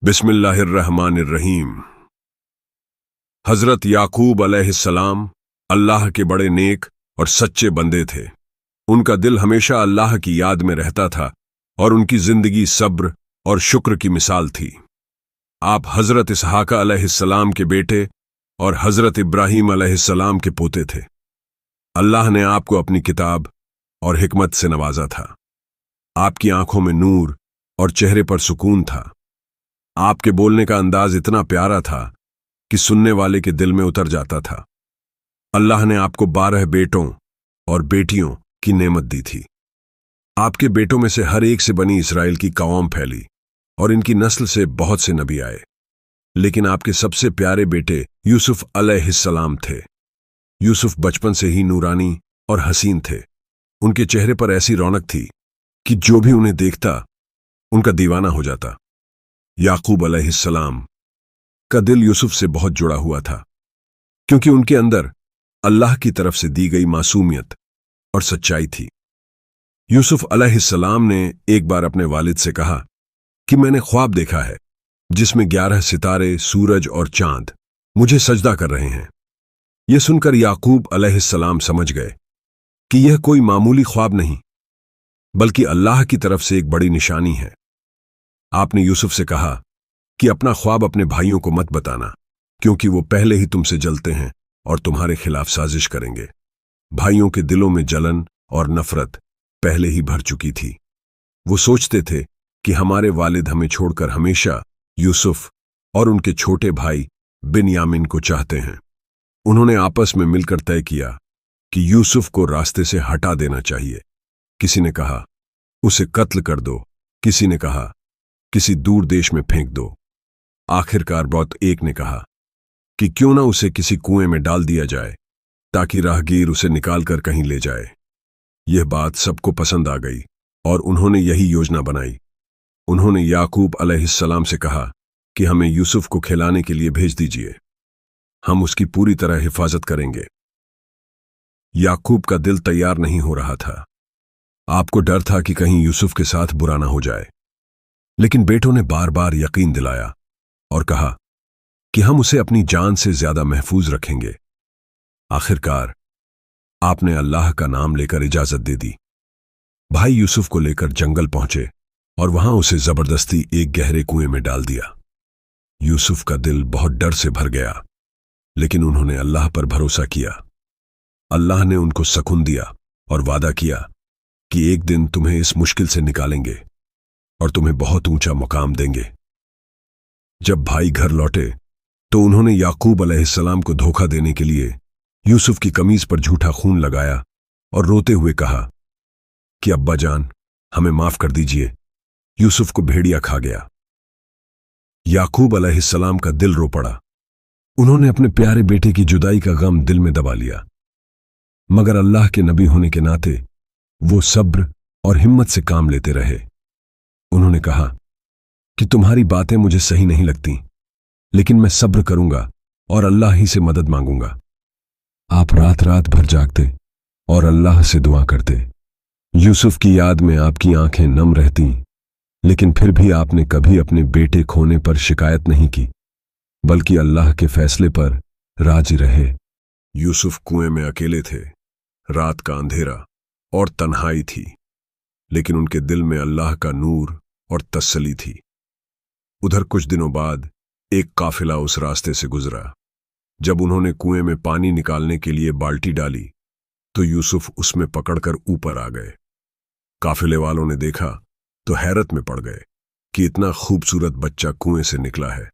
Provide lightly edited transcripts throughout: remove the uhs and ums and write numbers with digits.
बिस्मिल्लाहिर्रहमानिर्रहीम। हजरत याकूब अलैहिस्सलाम अल्लाह के बड़े नेक और सच्चे बंदे थे। उनका दिल हमेशा अल्लाह की याद में रहता था और उनकी जिंदगी सब्र और शुक्र की मिसाल थी। आप हजरत इसहाका अलैहिस्सलाम के बेटे और हजरत इब्राहीम अलैहिस्सलाम के पोते थे। अल्लाह ने आपको अपनी किताब और हिकमत से नवाजा था। आपकी आंखों में नूर और चेहरे पर सुकून था। आपके बोलने का अंदाज इतना प्यारा था कि सुनने वाले के दिल में उतर जाता था। अल्लाह ने आपको 12 बेटों और बेटियों की नेमत दी थी। आपके बेटों में से हर एक से बनी इसराइल की कौम फैली और इनकी नस्ल से बहुत से नबी आए। लेकिन आपके सबसे प्यारे बेटे यूसुफ अलैहिस्सलाम थे। यूसुफ बचपन से ही नूरानी और हसीन थे। उनके चेहरे पर ऐसी रौनक थी कि जो भी उन्हें देखता उनका दीवाना हो जाता। याकूब अलैहिस्सलाम का दिल यूसुफ से बहुत जुड़ा हुआ था, क्योंकि उनके अंदर अल्लाह की तरफ से दी गई मासूमियत और सच्चाई थी। यूसुफ अलैहिस्सलाम ने एक बार अपने वालिद से कहा कि मैंने ख्वाब देखा है जिसमें 11 सितारे, सूरज और चांद मुझे सजदा कर रहे हैं। यह सुनकर याकूब अलैहिस्सलाम समझ गए कि यह कोई मामूली ख्वाब नहीं, बल्कि अल्लाह की तरफ से एक बड़ी निशानी है। आपने यूसुफ से कहा कि अपना ख्वाब अपने भाइयों को मत बताना, क्योंकि वो पहले ही तुमसे जलते हैं और तुम्हारे खिलाफ साजिश करेंगे। भाइयों के दिलों में जलन और नफरत पहले ही भर चुकी थी। वो सोचते थे कि हमारे वालिद हमें छोड़कर हमेशा यूसुफ और उनके छोटे भाई बिन्यामिन को चाहते हैं। उन्होंने आपस में मिलकर तय किया कि यूसुफ को रास्ते से हटा देना चाहिए। किसी ने कहा उसे कत्ल कर दो, किसी ने कहा किसी दूर देश में फेंक दो। आखिरकार बहुत एक ने कहा कि क्यों ना उसे किसी कुएं में डाल दिया जाए ताकि राहगीर उसे निकालकर कहीं ले जाए। यह बात सबको पसंद आ गई और उन्होंने यही योजना बनाई। उन्होंने याकूब अलैहिस्सलाम से कहा कि हमें यूसुफ को खिलाने के लिए भेज दीजिए, हम उसकी पूरी तरह हिफाजत करेंगे। याकूब का दिल तैयार नहीं हो रहा था। आपको डर था कि कहीं यूसुफ के साथ बुरा ना हो जाए, लेकिन बेटों ने बार बार यकीन दिलाया और कहा कि हम उसे अपनी जान से ज्यादा महफूज रखेंगे। आखिरकार आपने अल्लाह का नाम लेकर इजाजत दे दी। भाई यूसुफ को लेकर जंगल पहुंचे और वहां उसे जबरदस्ती एक गहरे कुएं में डाल दिया। यूसुफ का दिल बहुत डर से भर गया, लेकिन उन्होंने अल्लाह पर भरोसा किया। अल्लाह ने उनको सुकून दिया और वादा किया कि एक दिन तुम्हें इस मुश्किल से निकालेंगे और तुम्हें बहुत ऊंचा मुकाम देंगे। जब भाई घर लौटे तो उन्होंने याकूब अलैहिस्सलाम को धोखा देने के लिए यूसुफ की कमीज पर झूठा खून लगाया और रोते हुए कहा कि अब्बा जान, हमें माफ कर दीजिए, यूसुफ को भेड़िया खा गया। याकूब अलैहिस्सलाम का दिल रो पड़ा। उन्होंने अपने प्यारे बेटे की जुदाई का गम दिल में दबा लिया, मगर अल्लाह के नबी होने के नाते वो सब्र और हिम्मत से काम लेते रहे। उन्होंने कहा कि तुम्हारी बातें मुझे सही नहीं लगती, लेकिन मैं सब्र करूंगा और अल्लाह ही से मदद मांगूंगा। आप रात रात भर जागते और अल्लाह से दुआ करते। यूसुफ की याद में आपकी आंखें नम रहती, लेकिन फिर भी आपने कभी अपने बेटे खोने पर शिकायत नहीं की, बल्कि अल्लाह के फैसले पर राजी रहे। यूसुफ कुएं में अकेले थे। रात का अंधेरा और तन्हाई थी, लेकिन उनके दिल में अल्लाह का नूर और तसल्ली थी। उधर कुछ दिनों बाद एक काफिला उस रास्ते से गुजरा। जब उन्होंने कुएं में पानी निकालने के लिए बाल्टी डाली तो यूसुफ उसमें पकड़कर ऊपर आ गए। काफिले वालों ने देखा तो हैरत में पड़ गए कि इतना खूबसूरत बच्चा कुएं से निकला है।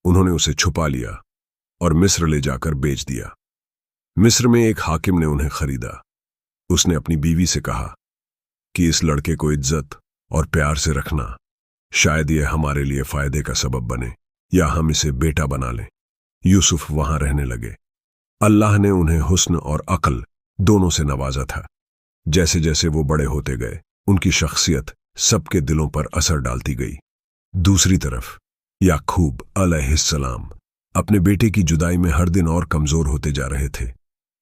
उन्होंने उसे छुपा लिया और मिस्र ले जाकर बेच दिया। मिस्र में एक हाकिम ने उन्हें खरीदा। उसने अपनी बीवी से कहा कि इस लड़के को इज्जत और प्यार से रखना, शायद यह हमारे लिए फायदे का सबब बने या हम इसे बेटा बना लें। यूसुफ वहां रहने लगे। अल्लाह ने उन्हें हुस्न और अक्ल दोनों से नवाजा था। जैसे जैसे वो बड़े होते गए, उनकी शख्सियत सबके दिलों पर असर डालती गई। दूसरी तरफ याकूब अलैहिस्सलाम अपने बेटे की जुदाई में हर दिन और कमजोर होते जा रहे थे।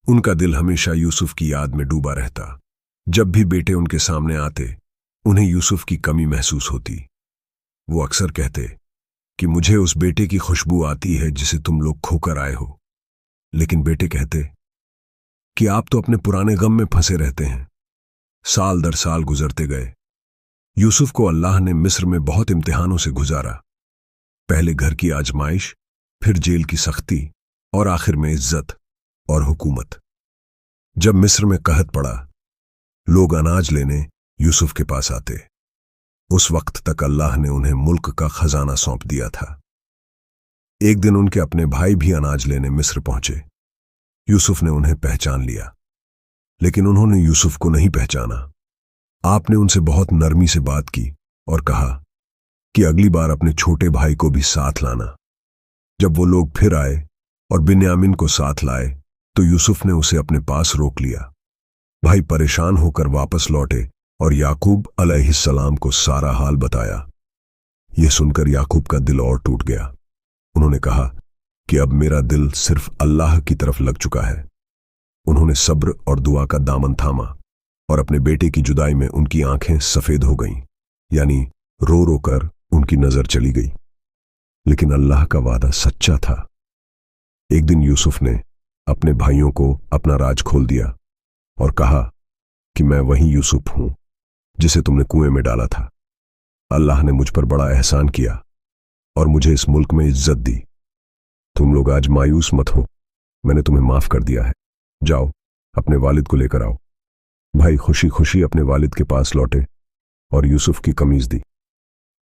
उनका दिल हमेशा यूसुफ की याद में डूबा रहता। जब भी बेटे उनके सामने आते, उन्हें यूसुफ की कमी महसूस होती। वो अक्सर कहते कि मुझे उस बेटे की खुशबू आती है जिसे तुम लोग खोकर आए हो। लेकिन बेटे कहते कि आप तो अपने पुराने गम में फंसे रहते हैं। साल दर साल गुजरते गए। यूसुफ को अल्लाह ने मिस्र में बहुत इम्तिहानों से गुजारा। पहले घर की आजमाइश, फिर जेल की सख्ती और आखिर में इज्जत और हुकूमत। जब मिस्र में कहत पड़ा, लोग अनाज लेने यूसुफ के पास आते। उस वक्त तक अल्लाह ने उन्हें मुल्क का खजाना सौंप दिया था। एक दिन उनके अपने भाई भी अनाज लेने मिस्र पहुंचे। यूसुफ ने उन्हें पहचान लिया, लेकिन उन्होंने यूसुफ को नहीं पहचाना। आपने उनसे बहुत नरमी से बात की और कहा कि अगली बार अपने छोटे भाई को भी साथ लाना। जब वो लोग फिर आए और बिन्यामिन को साथ लाए तो यूसुफ ने उसे अपने पास रोक लिया। भाई परेशान होकर वापस लौटे और याकूब अलैहिस्सलाम को सारा हाल बताया। यह सुनकर याकूब का दिल और टूट गया। उन्होंने कहा कि अब मेरा दिल सिर्फ अल्लाह की तरफ लग चुका है। उन्होंने सब्र और दुआ का दामन थामा और अपने बेटे की जुदाई में उनकी आंखें सफेद हो गईं, यानी रो रो कर उनकी नजर चली गई। लेकिन अल्लाह का वादा सच्चा था। एक दिन यूसुफ ने अपने भाइयों को अपना राज खोल दिया और कहा कि मैं वही यूसुफ हूं जिसे तुमने कुएं में डाला था। अल्लाह ने मुझ पर बड़ा एहसान किया और मुझे इस मुल्क में इज्जत दी। तुम लोग आज मायूस मत हो, मैंने तुम्हें माफ कर दिया है। जाओ, अपने वालिद को लेकर आओ। भाई खुशी खुशी अपने वालिद के पास लौटे और यूसुफ की कमीज दी।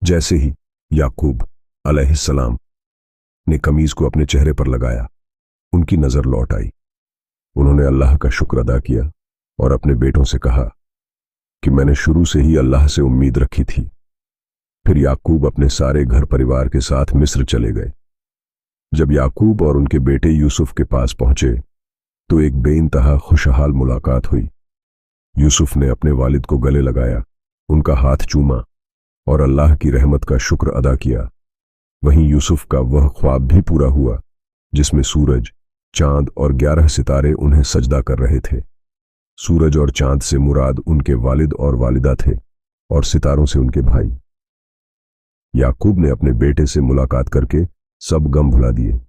जैसे ही याकूब अलैहिस्सलाम ने कमीज को अपने चेहरे पर लगाया, उनकी नजर लौट आई। उन्होंने अल्लाह का शुक्र अदा किया और अपने बेटों से कहा कि मैंने शुरू से ही अल्लाह से उम्मीद रखी थी। फिर याकूब अपने सारे घर परिवार के साथ मिस्र चले गए। जब याकूब और उनके बेटे यूसुफ के पास पहुंचे तो एक बेइंतहा खुशहाल मुलाकात हुई। यूसुफ ने अपने वालिद को गले लगाया, उनका हाथ चूमा और अल्लाह की रहमत का शुक्र अदा किया। वहीं यूसुफ का वह ख्वाब भी पूरा हुआ जिसमें सूरज, चांद और 11 सितारे उन्हें सजदा कर रहे थे। सूरज और चांद से मुराद उनके वालिद और वालिदा थे और सितारों से उनके भाई। याकूब ने अपने बेटे से मुलाकात करके सब गम भुला दिए।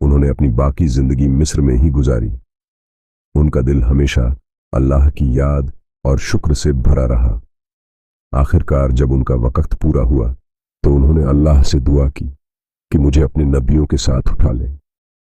उन्होंने अपनी बाकी जिंदगी मिस्र में ही गुजारी। उनका दिल हमेशा अल्लाह की याद और शुक्र से भरा रहा। आखिरकार जब उनका वक्त पूरा हुआ तो उन्होंने अल्लाह से दुआ की कि मुझे अपने नबियों के साथ उठा ले।